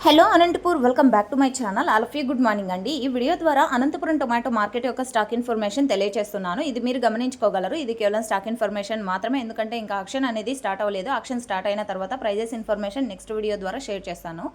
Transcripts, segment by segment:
Hello Anantapur, welcome back to my channel. All of you good morning అండి. ఈ video ద్వారా Anantapuram tomato market యొక్క stock information తెలియజేస్తున్నాను. ఇది మీరు గమనించుకోగలరు. ఇది కేవలం స్టాక్ ఇన్ఫర్మేషన్ మాత్రమే, ఎందుకంటే ఇంకా ఆక్షన్ అనేది స్టార్ట్ అవ్వలేదు. ఆక్షన్ స్టార్ట్ అయిన తర్వాత ప్రైజెస్ ఇన్ఫర్మేషన్ నెక్స్ట్ వీడియో ద్వారా షేర్ చేస్తాను.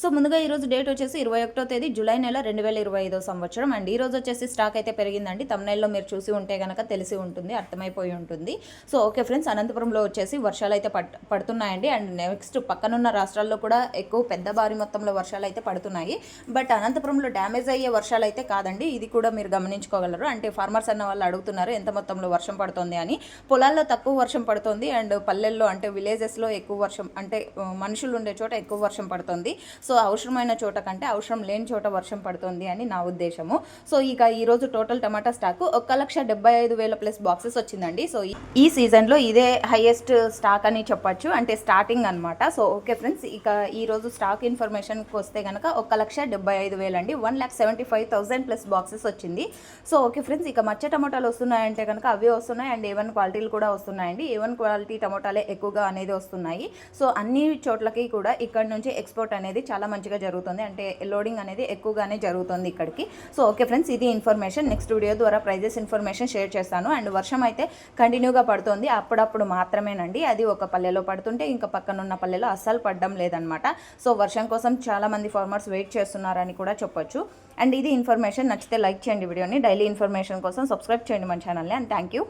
సో ముందుగా ఈరోజు డేట్ వచ్చేసి 21వ తేదీ జూలై నెల 2025 సంవత్సరం. అండ్ ఈ రోజు వచ్చేసి స్టాక్ అయితే పెరిగిందండి. తమ్నైల్లో మీరు చూసి ఉంటే కనుక తెలిసి ఉంటుంది, అర్థమైపోయి ఉంటుంది. సో ఓకే ఫ్రెండ్స్, అనంతపురంలో వచ్చేసి వర్షాలు అయితే పడుతున్నాయండి. అండ్ నెక్స్ట్ పక్కనున్న రాష్ట్రాల్లో కూడా ఎక్కువ పెద్ద భారీ మొత్తంలో వర్షాలు అయితే పడుతున్నాయి. బట్ అనంతపురంలో డ్యామేజ్ అయ్యే వర్షాలు అయితే కాదండి. ఇది కూడా మీరు గమనించుకోగలరు. అంటే ఫార్మర్స్ అన్న వాళ్ళు అడుగుతున్నారు ఎంత మొత్తంలో వర్షం పడుతుంది అని. పొలాల్లో తక్కువ వర్షం పడుతుంది, అండ్ పల్లెల్లో అంటే విలేజెస్లో ఎక్కువ వర్షం, అంటే మనుషులు ఉండే చోట ఎక్కువ వర్షం పడుతుంది. సో అవసరమైన చోట కంటే అవసరం లేని చోట వర్షం పడుతుంది అని నా ఉద్దేశము. సో ఇక ఈరోజు టోటల్ టమాటా స్టాక్ 1,75,000 ప్లస్ బాక్సెస్ వచ్చిందండి. సో ఈ సీజన్లో ఇదే హైయెస్ట్ స్టాక్ అని చెప్పొచ్చు, అంటే స్టార్టింగ్ అనమాట. సో ఓకే ఫ్రెండ్స్, ఇక ఈరోజు స్టాక్ ఇన్ఫర్మేషన్కి వస్తే కనుక 1,75,000 అండి, 1,75,000 ప్లస్ బాక్సెస్ వచ్చింది. సో ఓకే ఫ్రెండ్స్, ఇక మచ్చ టమాటాలు వస్తున్నాయంటే కనుక అవే వస్తున్నాయి. అండ్ A1 క్వాలిటీలు కూడా వస్తున్నాయండి. A1 క్వాలిటీ టమాటాలే ఎక్కువగా అనేది వస్తున్నాయి. సో అన్ని చోట్లకి కూడా ఇక్కడ నుంచి ఎక్స్పోర్ట్ అనేది చాలా మంచిగా జరుగుతుంది, అంటే లోడింగ్ అనేది ఎక్కువగానే జరుగుతుంది ఇక్కడికి. సో ఓకే ఫ్రెండ్స్, ఇది ఇన్ఫర్మేషన్. నెక్స్ట్ వీడియో ద్వారా ప్రైజెస్ ఇన్ఫర్మేషన్ షేర్ చేస్తాను. అండ్ వర్షం అయితే కంటిన్యూగా పడుతుంది, అప్పుడప్పుడు మాత్రమేనండి. అది ఒక పల్లెలో పడుతుంటే ఇంకా పక్కనున్న పల్లెలో అస్సలు పడడం లేదనమాట. సో వర్షం కోసం చాలామంది ఫార్మర్స్ వెయిట్ చేస్తున్నారని కూడా చెప్పొచ్చు. అండ్ ఇది ఇన్ఫర్మేషన్. నచ్చితే లైక్ చేయండి వీడియోని. డైలీ ఇన్ఫర్మేషన్ కోసం సబ్స్క్రైబ్ చేయండి మన ఛానల్ని. And thank you.